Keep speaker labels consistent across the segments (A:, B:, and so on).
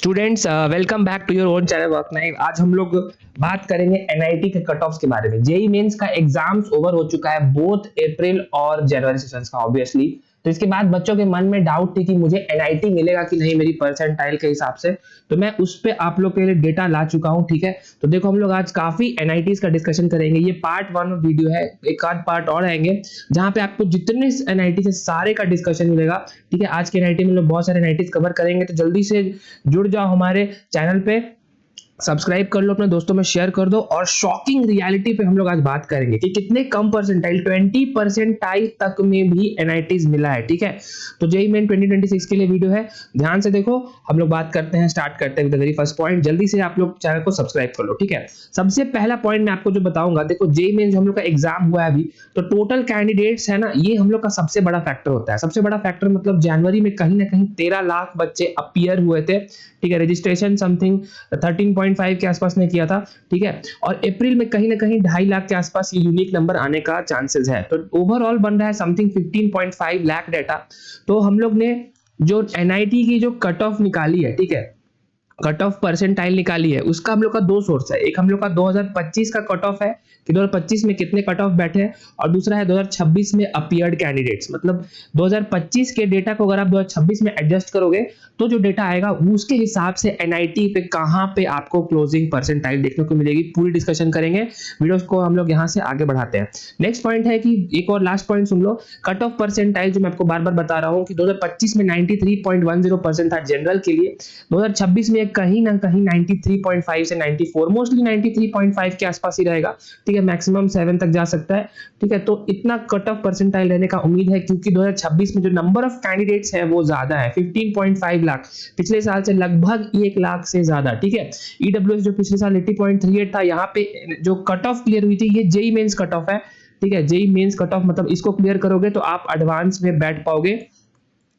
A: Students welcome back to your own channel work naive. आज हम लोग बात करेंगे एनआईटी के कट ऑफ्स के बारे में। जेई मेंस का एग्जाम्स ओवर हो चुका है, बोथ अप्रैल और जनवरी सेशंस का ऑब्वियसली। तो इसके बाद बच्चों के मन में डाउट थी कि मुझे एनआईटी मिलेगा कि नहीं मेरी परसेंटाइल के हिसाब से। तो मैं उस पे आप लोग के लिए डेटा ला चुका हूं, ठीक है। तो देखो हम लोग आज काफी एनआईटीज का डिस्कशन करेंगे। ये पार्ट 1 वीडियो है, एक आध पार्ट और आएंगे जहां पे आपको जितने एनआईटी से सारे का डिस्कशन मिलेगा, ठीक है। आज के एनआईटी में लोग बहुत सारे एनआईटीज कवर करेंगे, तो जल्दी से जुड़ जाओ हमारे चैनल पे, सब्सक्राइब कर लो, अपने दोस्तों में शेयर कर दो। और शॉकिंग रियलिटी पे हम लोग आज बात करेंगे कि कितने कम परसेंटाइल 20 परसेंटाइल तक में भी एनआईटीज मिला है, ठीक है। तो जेईई मेन 2026 के लिए वीडियो है, ध्यान से देखो। हम लोग बात करते हैं, स्टार्ट करते हैं with the very first point. जल्दी से आप लोग चैनल को सब्सक्राइब कर लो, ठीक है। सबसे पहला पॉइंट मैं आपको जो बताऊंगा, देखो जेईई मेन जो हम लोग का एग्जाम हुआ है अभी, तो टोटल कैंडिडेट्स है ना, ये हम लोग का सबसे बड़ा फैक्टर होता है। सबसे बड़ा फैक्टर मतलब जनवरी में कहीं ना कहीं 13 लाख बच्चे अपीयर हुए थे, ठीक है। रजिस्ट्रेशन समथिंग 13.5 के आसपास ने किया था, ठीक है। और अप्रैल में कहीं ना कहीं 2.5 लाख के आसपास ये यूनिक नंबर आने का चांसेस है। तो ओवरऑल बन रहा है समथिंग 15.5 लाख डाटा। तो हम लोग ने जो एनआईटी की जो कट ऑफ निकाली है, ठीक है, कट ऑफ परसेंटाइल निकाली है, उसका हम लोग का दो सोर्स है। एक हम लोग का 2025 का कट ऑफ है कि 2025 में कितने कट ऑफ बैठे हैं, और दूसरा है 2026 में अपीयर्ड कैंडिडेट्स। मतलब 2025 के डेटा को अगर आप 2026 में एडजस्ट करोगे तो जो डेटा आएगा उसके हिसाब से एनआईटी पे कहां पे आपको क्लोजिंग परसेंटाइल देखने को मिलेगी, पूरी डिस्कशन करेंगे। वीडियोस को हम लोग यहां से आगे बढ़ाते हैं। नेक्स्ट पॉइंट है कि एक और लास्ट पॉइंट सुन लो। कट ऑफ परसेंटाइल जो मैं आपको बार बार बता रहा हूं कि 2025 में 93.10% था जनरल के लिए, 2026 में कहीं ना कहीं 93.5 से 94, मोस्टली 93.5 के आसपास ही रहेगा, ठीक है। मैक्सिमम 7 तक जा सकता है, ठीक है। तो इतना कट ऑफ परसेंटाइल रहने का उम्मीद है, क्योंकि 2026 में जो नंबर ऑफ कैंडिडेट्स है वो ज्यादा है, 15.5 लाख, पिछले साल से लगभग 1 लाख से ज्यादा, ठीक है। ईडब्ल्यूएस जो पिछले साल 80.38 था, यहाँ पे जो कट ऑफ क्लियर हुई थी, ये जेईई मेंस कट ऑफ है, ठीक है। जेईई मेंस कट ऑफ मतलब इसको क्लियर करोगे तो आप एडवांस में बैठ पाओगे,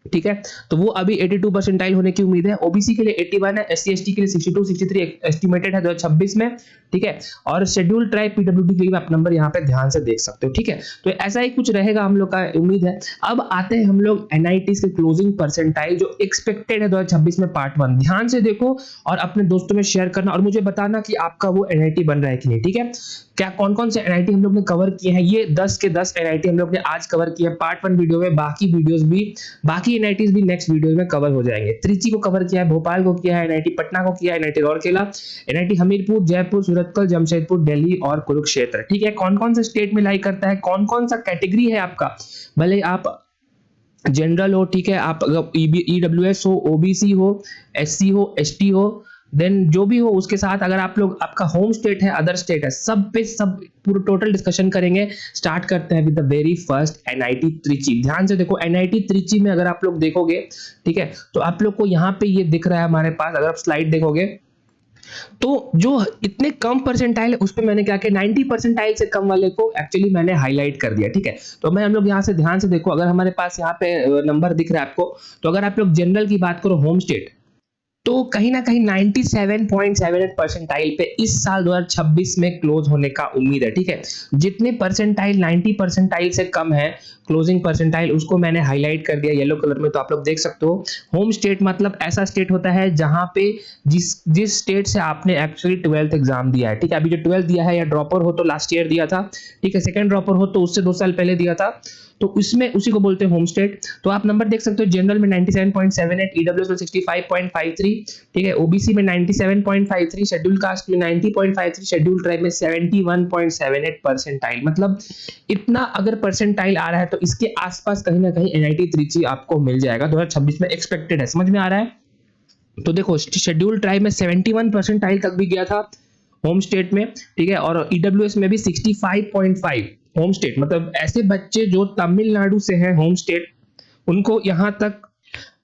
A: ठीक है। तो वो अभी 82 परसेंटाइल होने की उम्मीद है। ओबीसी के लिए 81 है, एससी एसटी के लिए 62 63 एस्टिमेटेड है 2026 में, ठीक है। और शेड्यूल ट्राइब पीडब्ल्यूडी के लिए आप नंबर यहाँ पे ध्यान से देख सकते हो, ठीक है। तो ऐसा ही कुछ रहेगा हम लोग का, उम्मीद है। अब आते हैं हम लोग एनआईटी के क्लोजिंग परसेंटाइल जो एक्सपेक्टेड है 2026 में, पार्ट 1। ध्यान से देखो और अपने दोस्तों में शेयर करना, और मुझे बताना कि आपका वो एनआईटी बन रहा है कि नहीं, ठीक है। क्या कौन कौन से एनआईटी हम लोग ने कवर किए हैं, ये 10 के 10 एनआईटी हम लोग ने आज कवर किए हैं पार्ट 1 वीडियो में। बाकी वीडियोस भी, बाकी एनआईटीज भी नेक्स्ट वीडियो में कवर हो जाएंगे। त्रिची को कवर किया है, भोपाल को किया है, एनआईटी पटना को किया है, एनआईटी राउरकेला, एनआईटी हमीरपुर, जयपुर, सूरतकल, जमशेदपुर, दिल्ली और कुरुक्षेत्र, ठीक है। कौन कौन से स्टेट में लाई करता है, कौन कौन सा कैटेगरी है आपका, भले आप जनरल हो, ठीक है, आप ईडब्ल्यूएस हो, ओबीसी हो, एससी हो, एसटी हो, देन जो भी हो उसके साथ अगर आप लोग, आपका होम स्टेट है, अदर स्टेट है, सब पे सब पूरा टोटल डिस्कशन करेंगे। स्टार्ट करते हैं with the very first NIT Trichy. ध्यान से देखो, एनआईटी त्रिची में अगर आप लोग देखोगे, ठीक है, तो आप लोग को यहाँ पे ये दिख रहा है हमारे पास, अगर आप स्लाइड देखोगे तो जो इतने कम परसेंटाइल है उस पे मैंने क्या किया, 90 परसेंटाइल से कम वाले को एक्चुअली मैंने हाईलाइट कर दिया, ठीक है। तो मैं हम लोग यहाँ से ध्यान से देखो, अगर हमारे पास यहाँ पे नंबर दिख रहा है आपको, तो अगर आप लोग जनरल की बात करो, होम स्टेट, तो कहीं ना कहीं 97.78 परसेंटाइल पे इस साल 2026 में क्लोज होने का उम्मीद है, ठीक है। जितने परसेंटाइल 90 परसेंटाइल से कम है क्लोजिंग परसेंटाइल, उसको मैंने हाईलाइट कर दिया येलो कलर में, तो आप लोग देख सकते हो। होम स्टेट मतलब ऐसा स्टेट होता है जहां पे जिस स्टेट से आपने एक्चुअली 12th एग्जाम दिया है, ठीक है। अभी जो 12th दिया है, या ड्रॉपर हो तो लास्ट ईयर दिया था, ठीक है, सेकंड ड्रॉपर हो तो उससे 2 साल पहले दिया था, तो उसमें उसी को बोलते हैं होम स्टेट। तो आप नंबर देख सकते हो, जनरल में 97.78, ईडब्ल्यूएस में 65.53, ठीक है, ओबीसी में 97.53, शेड्यूल कास्ट में 90.53, शेड्यूल ट्राइब में 71.78 परसेंटाइल। मतलब इतना अगर परसेंटाइल आ रहा है तो इसके आसपास कहीं ना कहीं एनआईटी त्रिची आपको मिल जाएगा, 2026 में एक्सपेक्टेड है। समझ में आ रहा है? तो देखो, शेड्यूल ट्राइब में 71 परसेंटाइल तक भी गया था होम स्टेट में, ठीक है, और ईडब्ल्यूएस में भी 65.5 होम स्टेट। मतलब ऐसे बच्चे जो तमिलनाडु से हैं होम स्टेट, उनको यहां तक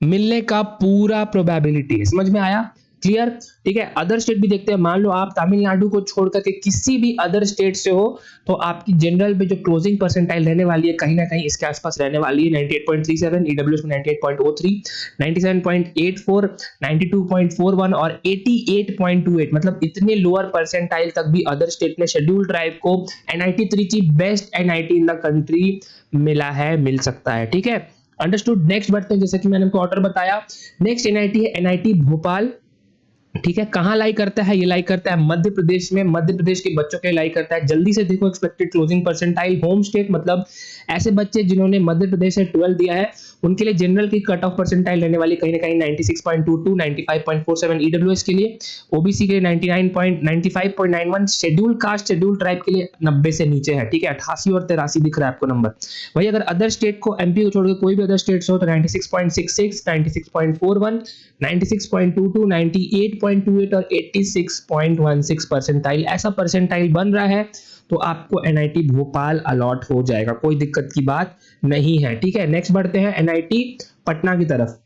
A: मिलने का पूरा प्रोबेबिलिटी है। समझ में आया? क्लियर? ठीक है। अदर स्टेट भी देखते हैं। मान लो आप तमिलनाडु को छोड़ करके किसी भी अदर स्टेट से हो, तो आपकी जनरल पे जो क्लोजिंग परसेंटाइल रहने वाली है कहीं ना कहीं इसके आसपास रहने वाली है, 98.37, ईडब्ल्यूएस में 98.03, 97.84, 92.41 और 88.28। मतलब इतने लोअर परसेंटाइल तक भी अदर स्टेट ने शेड्यूल ट्राइब को NIT Trichy best NIT in the country मिला है, मिल सकता है, ठीक है। अंडरस्टूड। नेक्स्ट बढ़ते हैं, जैसे कि मैंने आपको ऑर्डर बताया। नेक्स्ट एनआईटी है एनआईटी भोपाल, ठीक है, कहाँ लाई करता है? ये लाई करता है मध्य प्रदेश में, मध्य प्रदेश के बच्चों के लिए लाई करता है। जल्दी से देखो expected closing percentile, home state मतलब ऐसे बच्चे जिन्होंने मध्य प्रदेश से 12 दिया है उनके लिए जनरल की कट ऑफ परसेंटाइल रहने वाली कहीं ना कहीं 96.22, 95.47 ईडब्ल्यूएस के लिए, ओबीसी के लिए 95.91, शेड्यूल कास्ट शेड्यूल ट्राइब के लिए 90 से नीचे है। ठीक है, 88 और 83 दिख रहा है आपको नंबर। वही अगर अदर स्टेट को, एमपी को छोड़ के कोई भी अदर स्टेट्स हो तो 96.66, 96.41, 96.22, 98.28 और 86.16 परसेंटाइल, ऐसा परसेंटाइल बन रहा है तो आपको एनआईटी भोपाल अलॉट हो जाएगा, कोई दिक्कत की बात नहीं है। ठीक है, नेक्स्ट बढ़ते हैं एनआईटी पटना की तरफ।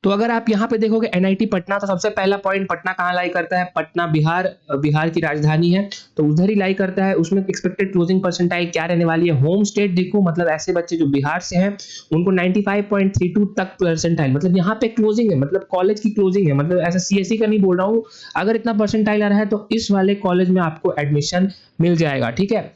A: तो अगर आप यहाँ पे देखोगे एनआईटी पटना, तो सबसे पहला पॉइंट पटना कहाँ लाई करता है? पटना बिहार, बिहार की राजधानी है तो उधर ही लाई करता है। उसमें एक्सपेक्टेड क्लोजिंग परसेंटाइल क्या रहने वाली है? होम स्टेट देखो, मतलब ऐसे बच्चे जो बिहार से हैं उनको 95.32 तक परसेंटाइल, मतलब यहाँ पे क्लोजिंग है, मतलब कॉलेज की क्लोजिंग है, मतलब ऐसा सीएससी का नहीं बोल रहा हूँ। अगर इतना परसेंटाइल आ रहा है तो इस वाले कॉलेज में आपको एडमिशन मिल जाएगा। ठीक है,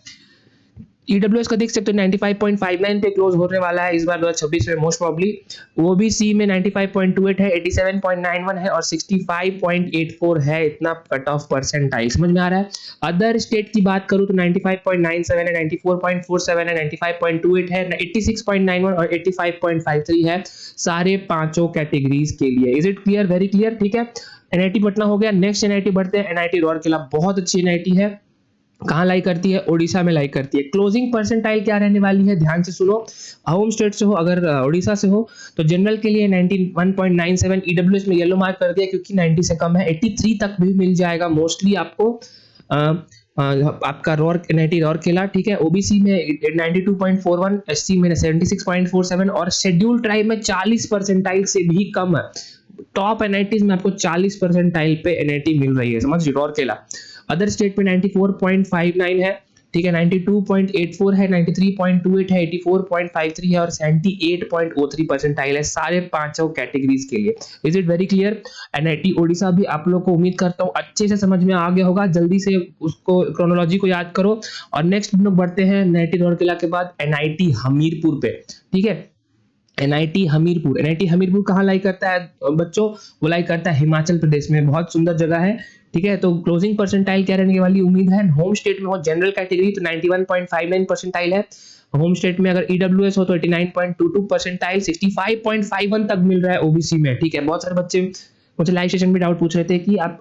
A: ईडब्ल्यूएस का देख सकते हो 95.59 पे क्लोज होने वाला है इस बार 2026 में मोस्ट प्रॉब्ली। ओबीसी में 95.28 है, 87.91 है और 65.84 है, इतना कट ऑफ परसेंटाइल समझ में आ रहा है। अदर स्टेट की बात करूं तो 95.97 है, 94.47 है, 95.28 है, 86.91 और 85.53 है, सारे पांचों कैटेगरीज के लिए। Is it clear? Very clear. ठीक है, एनआईटी पटना हो गया। नेक्स्ट एनआईटी बढ़ते हैं, एनआईटी रूरकेला, बहुत अच्छी एनआईटी है। कहाँ लाई करती है? ओडिशा में लाई करती है। क्लोजिंग परसेंटाइल क्या रहने वाली है? ध्यान से सुनो, होम स्टेट से हो, अगर ओडिशा से हो तो जनरल के लिए 91.97, ईडब्ल्यूएस में येलो मार्क कर दिया क्योंकि 90 से कम है, 83 तक भी मिल जाएगा मोस्टली आपको। आपका एनआईटी रूरकेला। ठीक है, ओबीसी में 92.41, एससी में 76.47 और शेड्यूल ट्राइब में 40 परसेंटाइल से भी कम है। टॉप एनआईटीज में आपको 40 परसेंटाइल पे एनआईटी मिल रही है, समझ रहे? रूरकेला। अदर स्टेट में 94.59 है, ठीक है, 92.84 है, 93.28 है, 84.53 है और 78.03 परसेंटाइल है, सारे पांचों कैटेगरीज के लिए। Is it very clear? NIT Odisha भी आप लोग को उम्मीद करता हूँ अच्छे से समझ में आ गया होगा। जल्दी से उसको क्रोनोलॉजी को याद करो। और नेक्स्ट हम लोग बढ़ते हैं एनआईटी रूरकेला के बाद एनआईटी हमीरपुर पे। ठीक है, एनआईटी हमीरपुर, एनआईटी हमीरपुर कहाँ लाई करता है बच्चों? वो लाई करता है हिमाचल प्रदेश में, बहुत सुंदर जगह है। ठीक है, तो क्लोजिंग परसेंटाइल क्या रहने वाली उम्मीद है? होम स्टेट में हो जनरल कैटेगरी तो 91.59 परसेंटाइल है, होम स्टेट में अगर ईडब्ल्यूएस हो तो 89.22 परसेंटाइल, 65.51 तक मिल रहा है ओबीसी में। ठीक है, बहुत सारे बच्चे मुझे लाइव सेशन में डाउट पूछ रहे थे कि आप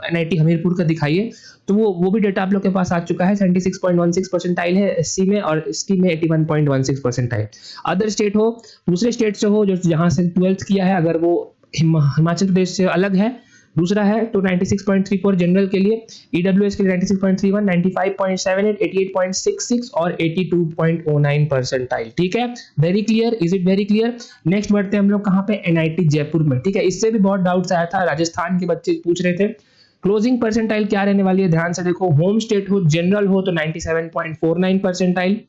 A: एनआईटी हमीरपुर का दिखाइए, तो वो भी डेटा आप लोग के पास आ चुका है। 76.16 परसेंटाइल है एससी में और एसटी में 81.16 परसेंटाइल। अदर स्टेट हो, दूसरे स्टेट से हो जो जहां से 12th किया है, अगर वो हिमाचल प्रदेश से अलग है, दूसरा है तो 96.34 जनरल के लिए, ईडब्ल्यूएस के लिए 96.31, 95.78, 88.66 और 82.09 परसेंटाइल। ठीक है, very clear. Is it very clear? Next बढ़ते हैं हम लोग कहाँ पे? एनआईटी जयपुर में। ठीक है, इससे भी बहुत डाउट्स आया था, राजस्थान के बच्चे पूछ रहे थे क्लोजिंग परसेंटाइल क्या रहने वाली है। ध्यान से देखो, होम स्टेट हो जनरल हो तो 97.49 परसेंटाइल,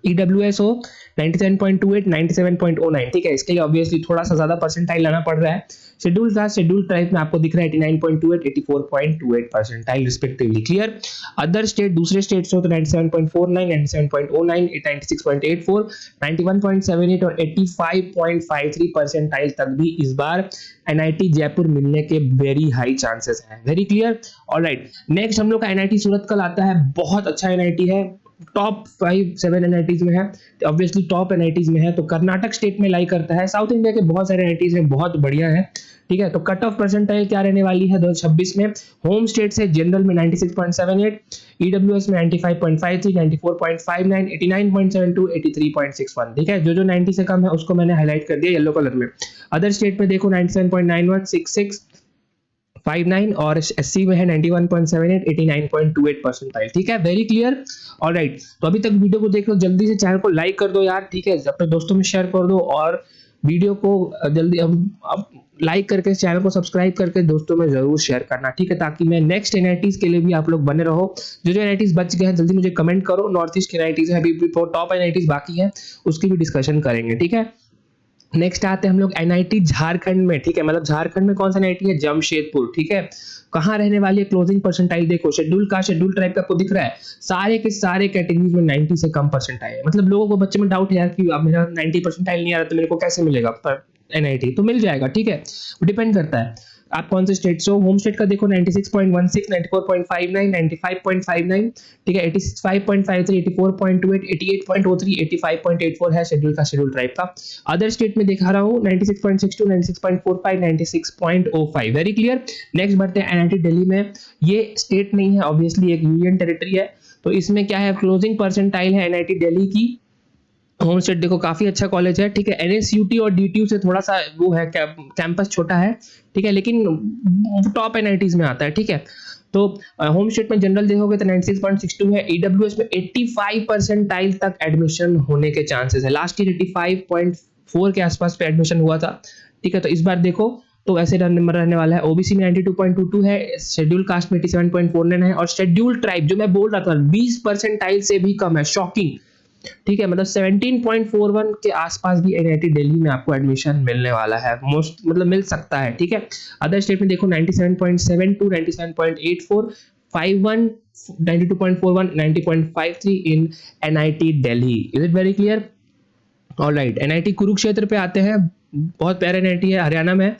A: ईडब्ल्यूएस हो 97.28, 97.09। ठीक है, इसके लिए ऑब्वियसली थोड़ा सा ज्यादा परसेंटाइल लाना पड़ रहा है। शेड्यूल कास्ट शेड्यूल ट्राइब में आपको दिख रहा है 89.28, 84.28 percentile respectively. Clear? Other state, दूसरे स्टेट्स हो तो 97.49, 97.09, 96.84, 91.78 और 85.53 परसेंटाइल तक भी इस बार एनआईटी जयपुर मिलने के वेरी हाई चांसेस हैं। Very clear? ऑलराइट, नेक्स्ट हम लोग का एनआईटी सूरतकल आता है। बहुत अच्छा एनआईटी है, टॉप 5-7 एनआईटीज में है, ऑब्वियसली टॉप एनआईटीज में है, तो कर्नाटक स्टेट में लाई करता है। साउथ इंडिया के बहुत सारे एनआईटीज में बहुत बढ़िया है। ठीक है, तो कट ऑफ परसेंटाइल क्या रहने वाली है 2026 में? होम स्टेट से जनरल में 96.78, ईडब्ल्यूएस में 95.53, 94.59, 89.72, 83.61। ठीक है, जो जो 90 से कम है उसको मैंने हाईलाइट कर दिया येलो कलर में। अदर स्टेट में देखो 97.91, 66, 59 और एससी में है 91.78, 89.28 परसेंटाइल। ठीक है, वेरी क्लियर। ऑलराइट, तो अभी तक वीडियो को देख लो, जल्दी से चैनल को लाइक कर दो यार। ठीक है, अपने दोस्तों में शेयर कर दो और वीडियो को जल्दी अब लाइक करके चैनल को सब्सक्राइब करके दोस्तों में जरूर शेयर करना। ठीक है, ताकि मैं नेक्स्ट एनआईटीज के लिए भी आप लोग बने रहो। जो जो एनआईटीज बच गए हैं जल्दी मुझे कमेंट करो। नॉर्थ ईस्ट के एनआईटीज है, अभी टॉप एनआईटीज बाकी है, उसकी भी डिस्कशन करेंगे। ठीक है, नेक्स्ट आते हैं हम लोग एनआईटी झारखंड में। ठीक है, मतलब झारखंड में कौन सा एनआईटी है? जमशेदपुर। ठीक है, कहाँ रहने वाली है? क्लोजिंग परसेंटाइल देखो, शेड्यूल का शेड्यूल ट्राइब का आपको दिख रहा है, सारे के सारे कैटेगरीज में 90 से कम परसेंटाइल है। मतलब लोगों को बच्चे में डाउट है यार कि अब मेरा 90 परसेंटाइल नहीं आ रहा तो मेरे को कैसे मिलेगा? पर एनआईटी तो मिल जाएगा, ठीक है, डिपेंड करता है आप कौन से स्टेट से हो। होम स्टेट का देखो 96.16, 94.59, 95.59, ठीक है, 85.53, 84.28, 88.03, 85.84 है शेड्यूल का, शेड्यूल ट्राइब का। अदर स्टेट में दिखा रहा हूँ 96.62, 96.45, 96.05। Very clear. नेक्स्ट बढ़ते हैं एनआईटी दिल्ली में। ये स्टेट नहीं है, ऑब्वियसली एक यूनियन टेरिटरी है, तो इसमें क्या है, क्लोजिंग परसेंटाइल है एनआईटी दिल्ली की। होम स्टेट देखो काफी अच्छा कॉलेज है, ठीक है, एनएसयूटी और डीटीयू से थोड़ा सा वो है, कैंपस छोटा है, ठीक है, लेकिन टॉप एनआईटीज में आता है, ठीक है। तो होम स्टेट में जनरल देखोगे तो 96.62 है। ईडब्ल्यूएस में 85 परसेंटाइल तक एडमिशन होने के चांसेस है। लास्ट ईयर 85.4 के आसपास पे एडमिशन हुआ था, ठीक है, तो इस बार देखो तो ऐसे नंबर रहने वाला है। ओबीसी में 92.22 है, शेड्यूल कास्ट में 87.49 है, और शेड्यूल ट्राइब जो मैं बोल रहा था 20 परसेंटाइल से भी कम है, शॉकिंग, ठीक है, मतलब 17.41 के आसपास भी एनआईटी दिल्ली में आपको एडमिशन मिलने वाला है, मोस्ट मतलब मिल सकता है, ठीक है। अदर स्टेट में देखो 97.72, 97.84, 51, 92.41, 90.53 इन NIT Delhi. Is it very clear? Alright, NIT Kurukshetra पे आते हैं, बहुत प्यारा एनआईटी है, हरियाणा में।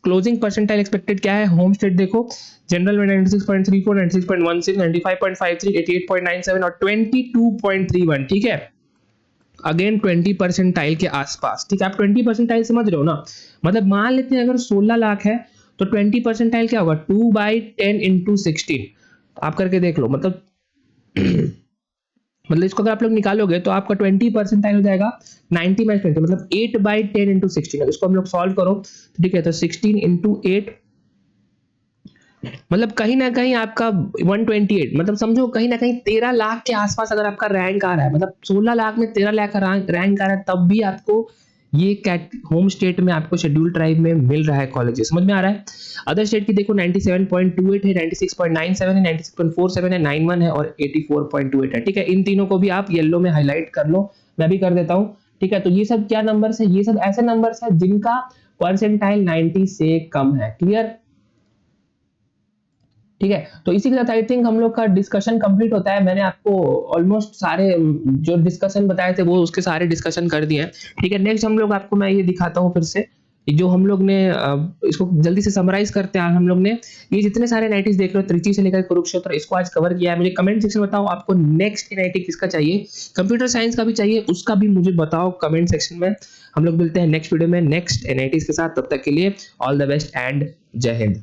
A: क्लोजिंग परसेंटाइल एक्सपेक्टेड क्या है, होम स्टेट देखो जनरल में 96.34, 96.16, 95.53, 88.97 और 22.31, ठीक है, अगेन 20 परसेंटाइल के आसपास, ठीक है। आप 20 परसेंटाइल समझ रहे हो ना, मतलब मान लेते हैं अगर 16 लाख है तो 20 परसेंटाइल क्या होगा, 2/10 into 16, आप करके देख लो, मतलब मतलब इसको अगर आप लोग निकालोगे तो आपका 20 परसेंटाइल हो जाएगा 90 - 20, मतलब 8/10 into 16। इसको हम लोग सॉल्व करो, ठीक है, तो 16 into 8, मतलब कहीं ना कहीं आपका 128, मतलब समझो कहीं ना कहीं 13 लाख के आसपास अगर आपका रैंक आ रहा है, मतलब 16 लाख में 13 लाख का रैंक आ रहा है, तब भी आपको ये होम स्टेट में आपको शेड्यूल ट्राइब में मिल रहा है कॉलेज, समझ में आ रहा है। अदर स्टेट की देखो 97.28 है, 96.97 है, 96.47 है, 91 है और 84.28 है, ठीक है। इन तीनों को भी आप येलो में हाईलाइट कर लो, मैं भी कर देता हूं, ठीक है। तो ये सब क्या नंबर्स है, ये सब ऐसे नंबर्स है जिनका परसेंटाइल 90 से कम है, क्लियर, ठीक है। तो इसी के साथ आई थिंक हम लोग का डिस्कशन कंप्लीट होता है। मैंने आपको ऑलमोस्ट सारे जो डिस्कशन बताए थे वो उसके सारे डिस्कशन कर दिए हैं, ठीक है। नेक्स्ट हम लोग आपको मैं ये दिखाता हूँ फिर से, जो हम लोग ने इसको जल्दी से समराइज करते हैं। हम लोग ने ये जितने सारे एनआईटीज देख रहे हो, त्रिची से लेकर कुरुक्षेत्र, इसको आज कवर किया है। मुझे कमेंट सेक्शन में बताओ आपको नेक्स्ट एनआईटी किसका चाहिए, कंप्यूटर साइंस का भी चाहिए, उसका भी मुझे बताओ कमेंट सेक्शन में। हम लोग मिलते हैं नेक्स्ट वीडियो में नेक्स्ट एनआईटीज के साथ, तब तक के लिए ऑल द बेस्ट एंड जय हिंद।